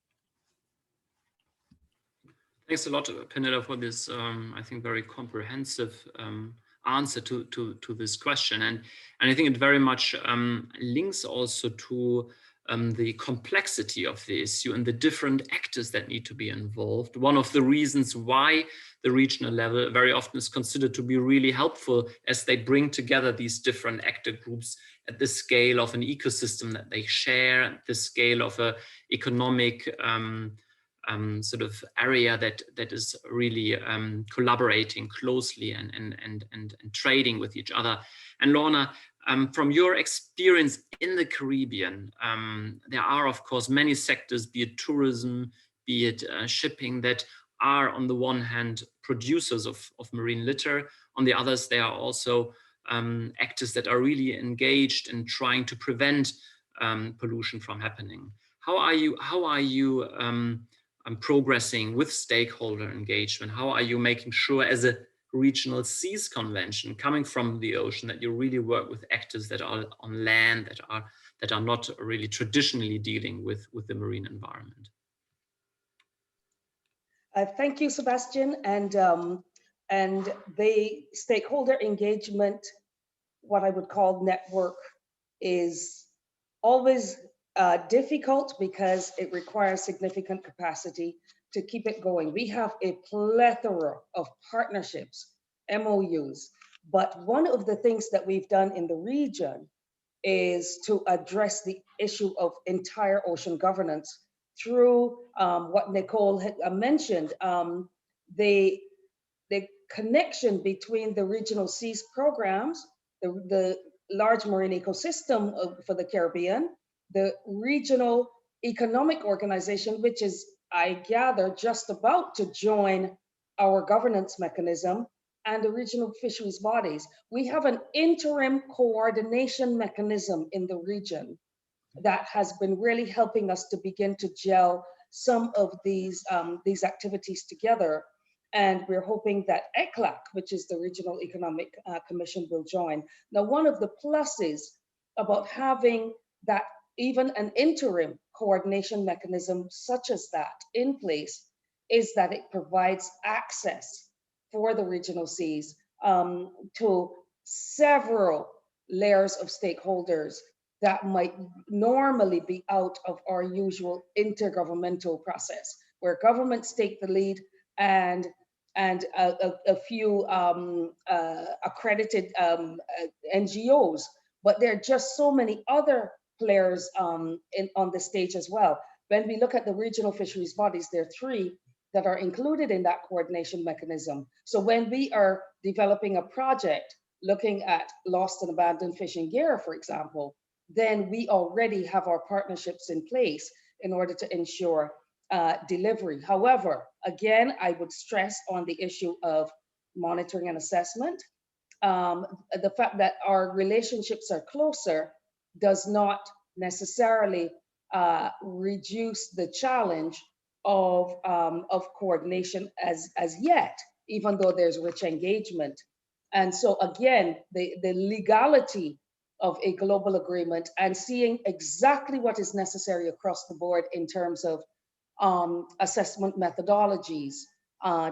Thanks a lot, Pernilla, for this, I think, very comprehensive answer to this question. And I think it very much links also to the complexity of the issue and the different actors that need to be involved. One of the reasons why the regional level very often is considered to be really helpful, as they bring together these different actor groups at the scale of an ecosystem that they share, at the scale of an economic sort of area that is really collaborating closely and trading with each other. And Lorna, from your experience in the Caribbean, there are, of course, many sectors, be it tourism, be it shipping, that are on the one hand producers of marine litter. On the others, there are also actors that are really engaged in trying to prevent pollution from happening. How are you progressing with stakeholder engagement? How are you making sure, as a regional seas convention coming from the ocean, that you really work with actors that are on land, that are not really traditionally dealing with the marine environment? Thank you, Sebastian. And the stakeholder engagement, what I would call network, is always difficult because it requires significant capacity to keep it going. We have a plethora of partnerships, MOUs, but one of the things that we've done in the region is to address the issue of entire ocean governance through what Nicole had mentioned, the connection between the regional seas programs, the large marine ecosystem for the Caribbean, the regional economic organization, which is, I gather, just about to join our governance mechanism, and the regional fisheries bodies. We have an interim coordination mechanism in the region that has been really helping us to begin to gel some of these activities together. And we're hoping that ECLAC, which is the Regional Economic Commission, will join. Now, one of the pluses about having that, even an interim coordination mechanism such as that in place, is that it provides access for the regional seas to several layers of stakeholders that might normally be out of our usual intergovernmental process, where governments take the lead and a few accredited NGOs, but there are just so many other players on the stage as well. When we look at the regional fisheries bodies, there are 3 that are included in that coordination mechanism. So when we are developing a project looking at lost and abandoned fishing gear, for example, then we already have our partnerships in place in order to ensure delivery. However, again, I would stress on the issue of monitoring and assessment. The fact that our relationships are closer does not necessarily reduce the challenge of coordination as yet, even though there's rich engagement. And so again, the legality of a global agreement and seeing exactly what is necessary across the board in terms of assessment methodologies,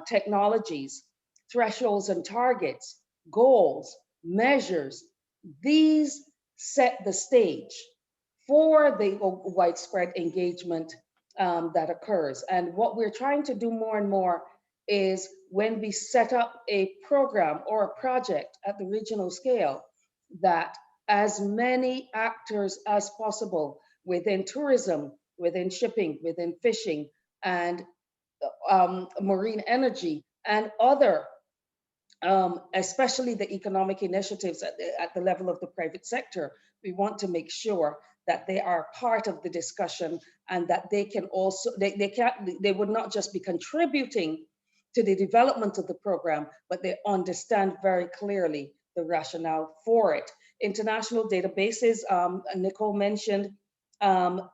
technologies, thresholds and targets, goals, measures, these set the stage for the widespread engagement that occurs. And what we're trying to do more and more is, when we set up a program or a project at the regional scale, that as many actors as possible within tourism, within shipping, within fishing, and marine energy, and other, especially the economic initiatives at the level of the private sector, we want to make sure that they are part of the discussion, and that they can also, they would not just be contributing to the development of the program, but they understand very clearly the rationale for it. International databases, Nicole mentioned,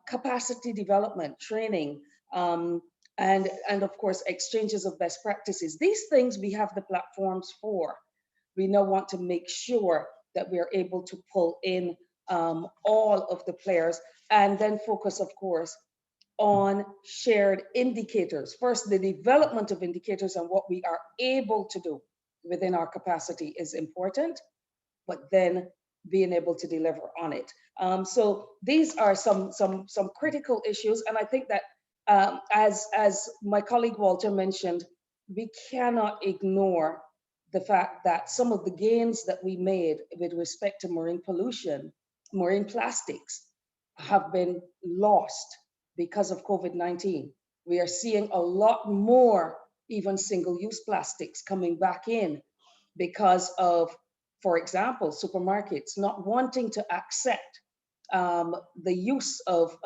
capacity development, training, and of course, exchanges of best practices. These things we have the platforms for. We now want to make sure that we are able to pull in all of the players, and then focus, of course, on shared indicators. First, the development of indicators and what we are able to do within our capacity is important, but then being able to deliver on it. So these are some critical issues, and I think that as my colleague Walter mentioned, we cannot ignore the fact that some of the gains that we made with respect to marine pollution, marine plastics, have been lost because of COVID-19. We are seeing a lot more even single-use plastics coming back in because of, for example, supermarkets not wanting to accept the use of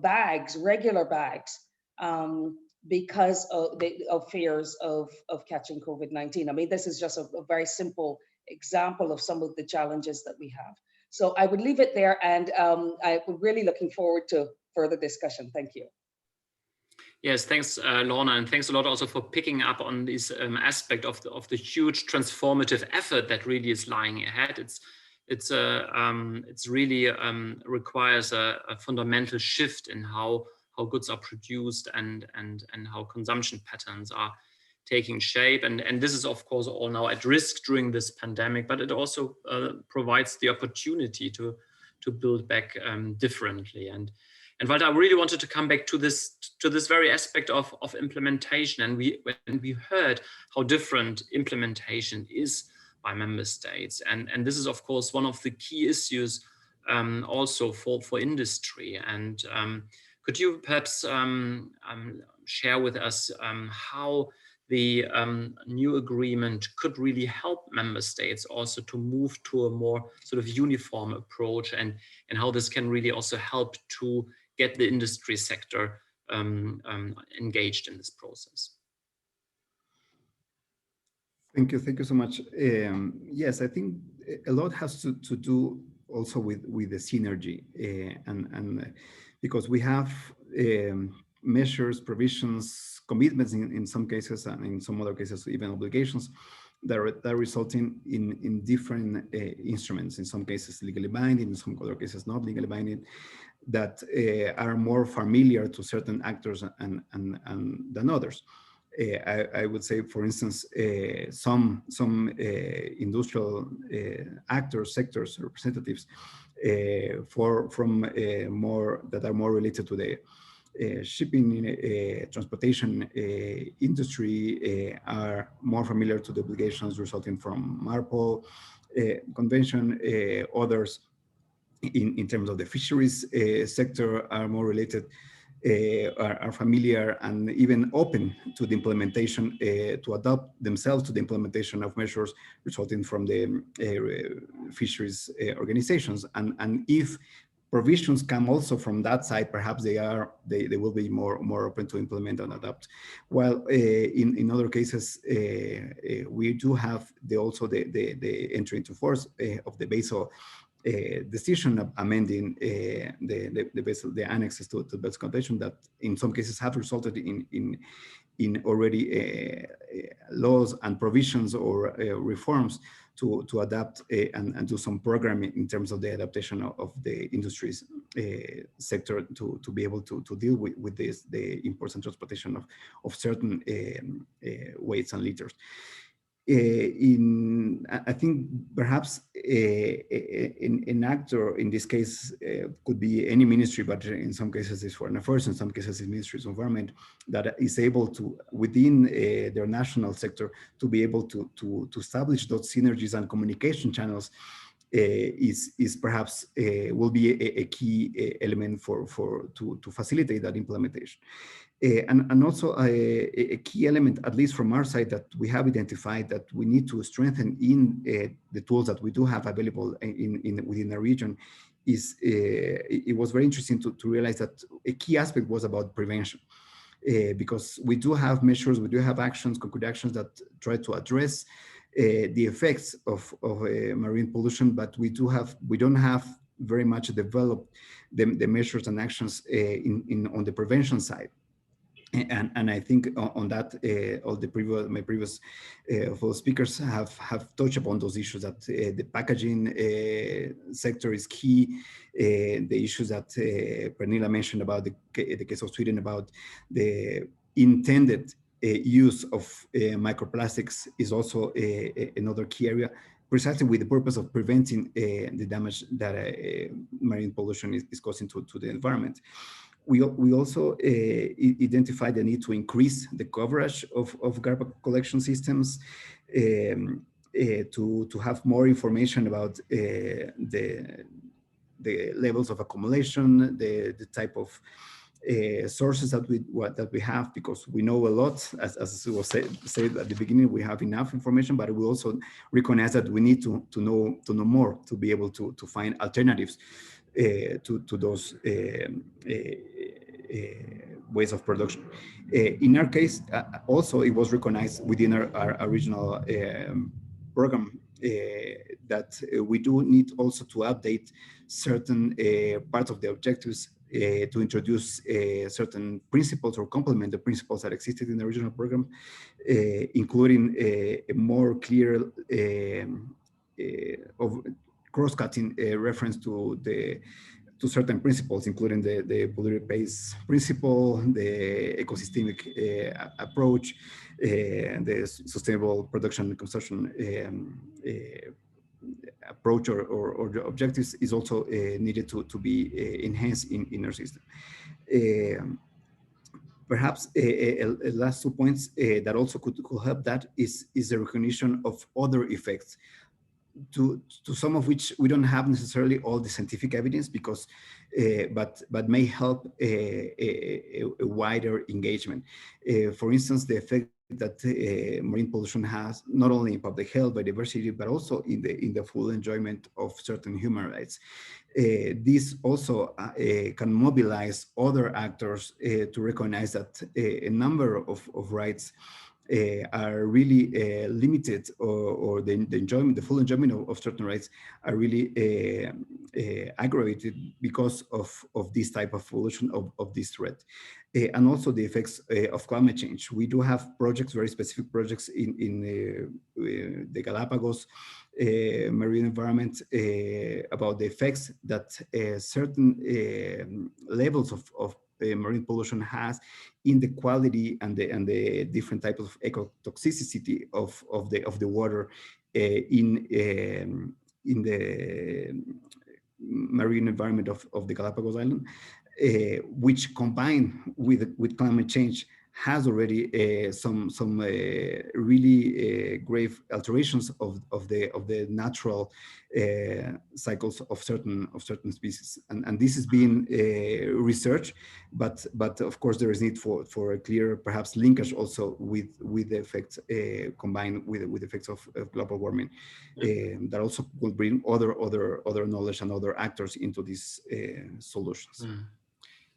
bags, regular bags, because of fears of catching COVID-19. I mean, this is just a very simple example of some of the challenges that we have. So I would leave it there, and I'm really looking forward to further discussion. Thank you. Yes, thanks, Lorna, and thanks a lot also for picking up on this aspect of the huge transformative effort that really is lying ahead. It's really requires a fundamental shift in how goods are produced and how consumption patterns are taking shape. And this is, of course, all now at risk during this pandemic, but it also provides the opportunity to build back differently. And Walter, I really wanted to come back to this very aspect of implementation. And we heard how different implementation is by member states. And this is, of course, one of the key issues also for industry. And could you perhaps share with us how the new agreement could really help member states also to move to a more sort of uniform approach, and how this can really also help to get the industry sector engaged in this process? Thank you so much. Yes, I think a lot has to do also with the synergy, and because we have measures, provisions, commitments in some cases, and in some other cases even obligations that are resulting in different instruments. In some cases legally binding, in some other cases not legally binding, that are more familiar to certain actors and than others. I would say, for instance, some industrial actors, sectors, representatives from more that are more related to the shipping, transportation industry are more familiar to the obligations resulting from MARPOL convention. Others in terms of the fisheries sector are more related, are familiar and even open to the implementation, to adopt themselves to the implementation of measures resulting from the fisheries organizations. And if provisions come also from that side, perhaps they will be more open to implement and adopt. While in other cases, we do have also the entry into force of the Basel decision of amending the annexes to the Basel Convention, that in some cases have resulted in already laws and provisions or reforms to adapt and do some programming in terms of the adaptation of the industries sector to be able to deal with this, the imports and transportation of certain weights and liters. I think perhaps an actor in this case could be any ministry, but in some cases it's foreign affairs, in some cases it's ministries of environment, that is able to, within their national sector, to be able to establish those synergies and communication channels is perhaps will be a key element to facilitate that implementation. And also a key element, at least from our side, that we have identified that we need to strengthen in the tools that we do have available within the region is, it was very interesting to realize that a key aspect was about prevention. Because we do have measures, we do have actions, concrete actions that try to address the effects of marine pollution, but we don't have very much developed the measures and actions on the prevention side. And I think on that, all my previous fellow speakers have touched upon those issues, that the packaging sector is key. The issues that Pernilla mentioned about the case of Sweden, about the intended use of microplastics is also another key area. precisely with the purpose of preventing the damage that marine pollution is causing to the environment. We also identified the need to increase the coverage of garbage collection systems, to have more information about the levels of accumulation, the type of sources that we have, because we know a lot, as was said at the beginning, we have enough information, but we also recognize that we need to know more to be able to find alternatives to those ways of production. In our case, also it was recognized within our original program that we do need also to update certain parts of the objectives to introduce certain principles or complement the principles that existed in the original program, including a more clear of cross-cutting reference to certain principles, including the polluter pays principle, the ecosystemic approach, the sustainable production and consumption approach or the objectives is also needed to be enhanced in our system. Perhaps last 2 points that also could help that is the recognition of other effects, to some of which we don't have necessarily all the scientific evidence, because but may help a wider engagement. For instance, the effect that marine pollution has not only in public health, biodiversity, but also in the full enjoyment of certain human rights. This also can mobilize other actors to recognize that a number of rights are really limited, or the full enjoyment of certain rights are really aggravated because of this type of pollution, of this threat. And also the effects of climate change. We do have projects, very specific projects in the Galapagos marine environment about the effects that certain levels of marine pollution has in the quality and the different types of ecotoxicity of the water in the marine environment of the Galapagos Island, which combined with climate change has already some really grave alterations of the natural cycles of certain species, and this is being researched, but of course there is need for a clear perhaps linkage also with the effects combined with the effects of global warming, that also will bring other knowledge and other actors into these solutions.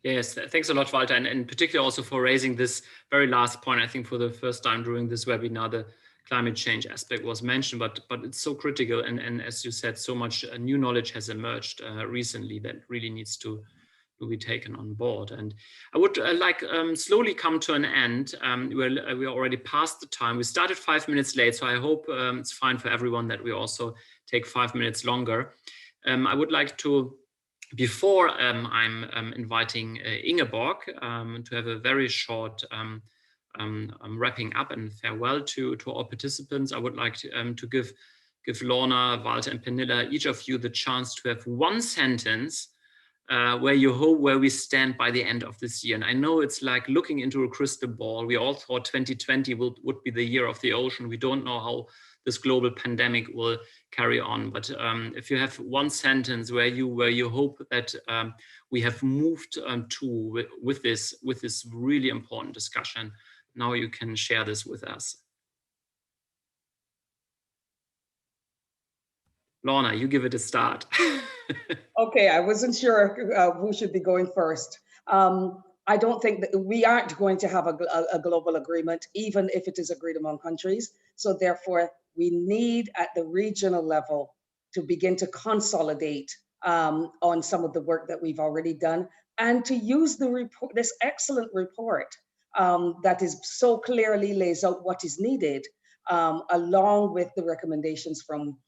Yes, thanks a lot, Walter, and in particular also for raising this very last point. I think for the first time during this webinar, the climate change aspect was mentioned, but it's so critical, and as you said, so much new knowledge has emerged recently that really needs to be taken on board. And I would slowly come to an end. We're already past the time. We started 5 minutes late, so I hope it's fine for everyone that we also take 5 minutes longer. I would like to, before I'm inviting Ingeborg to have a very short wrapping up and farewell to all participants, I would like to give Lorna, Walter, and Pernilla, each of you, the chance to have one sentence where you hope where we stand by the end of this year. And I know it's like looking into a crystal ball. We all thought 2020 would be the year of the ocean. We don't know how this global pandemic will carry on. But if you have one sentence where you hope that we have moved to with this really important discussion, now you can share this with us. Lorna, you give it a start. Okay, I wasn't sure who should be going first. I don't think that we aren't going to have a global agreement, even if it is agreed among countries. So therefore, we need at the regional level to begin to consolidate on some of the work that we've already done, and to use the report, this excellent report that is so clearly lays out what is needed, along with the recommendations from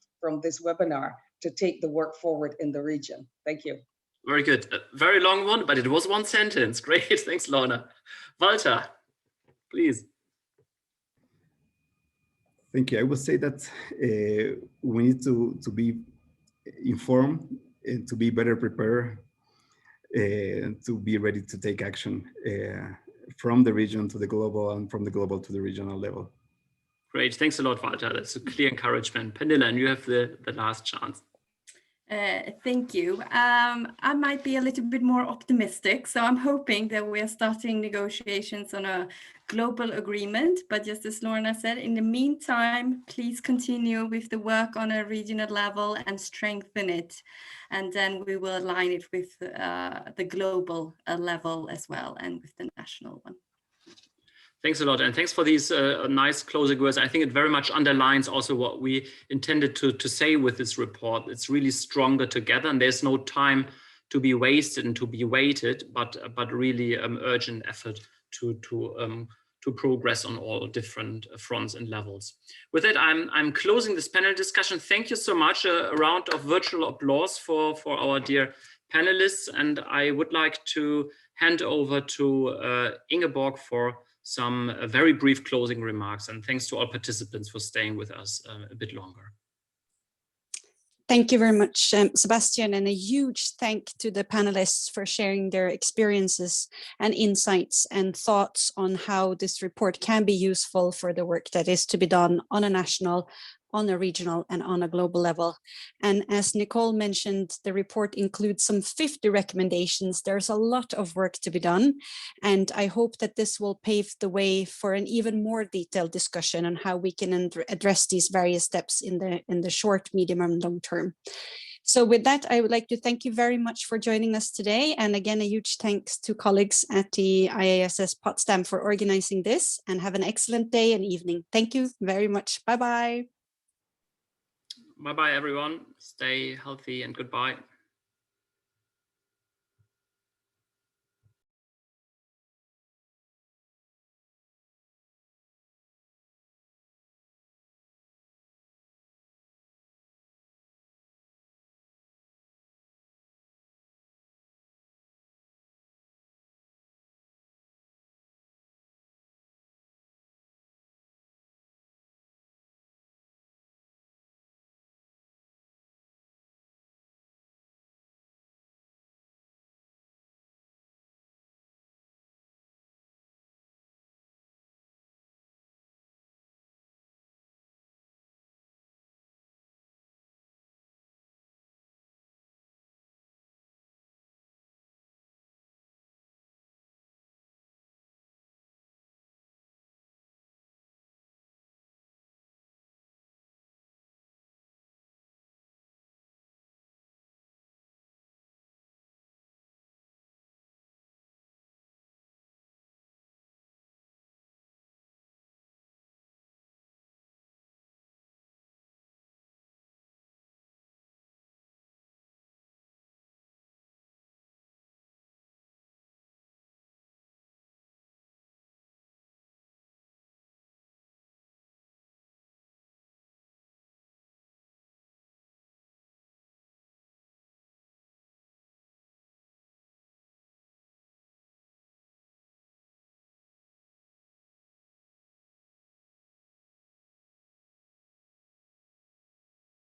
this webinar, to take the work forward in the region. Thank you. Very good. A very long one, but it was one sentence. Great. Thanks, Lorna. Walter, please. Thank you. I would say that we need to be informed and to be better prepared and to be ready to take action from the region to the global and from the global to the regional level. Great. Thanks a lot, Walter. That's a clear encouragement. Pernilla, and you have the last chance. Thank you. I might be a little bit more optimistic. So I'm hoping that we are starting negotiations on a global agreement. But just as Lorna said, in the meantime, please continue with the work on a regional level and strengthen it. And then we will align it with the global level as well and with the national one. Thanks a lot, and thanks for these nice closing words. I think it very much underlines also what we intended to say with this report. It's really stronger together, and there's no time to be wasted and to be waited, but really urgent effort to progress on all different fronts and levels. With that, I'm closing this panel discussion. Thank you so much. A round of virtual applause for our dear panelists, and I would like to hand over to Ingeborg for some very brief closing remarks, and thanks to all participants for staying with us a bit longer. Thank you very much, Sebastian, and a huge thank to the panelists for sharing their experiences and insights and thoughts on how this report can be useful for the work that is to be done on a national, on a regional, and on a global level. And as Nicole mentioned, the report includes some 50 recommendations. There's a lot of work to be done, and I hope that this will pave the way for an even more detailed discussion on how we can address these various steps in the short, medium, and long term. So with that, I would like to thank you very much for joining us today. And again, a huge thanks to colleagues at the IISS Potsdam for organizing this, and have an excellent day and evening. Thank you very much. Bye-bye. Bye-bye, everyone. Stay healthy and goodbye.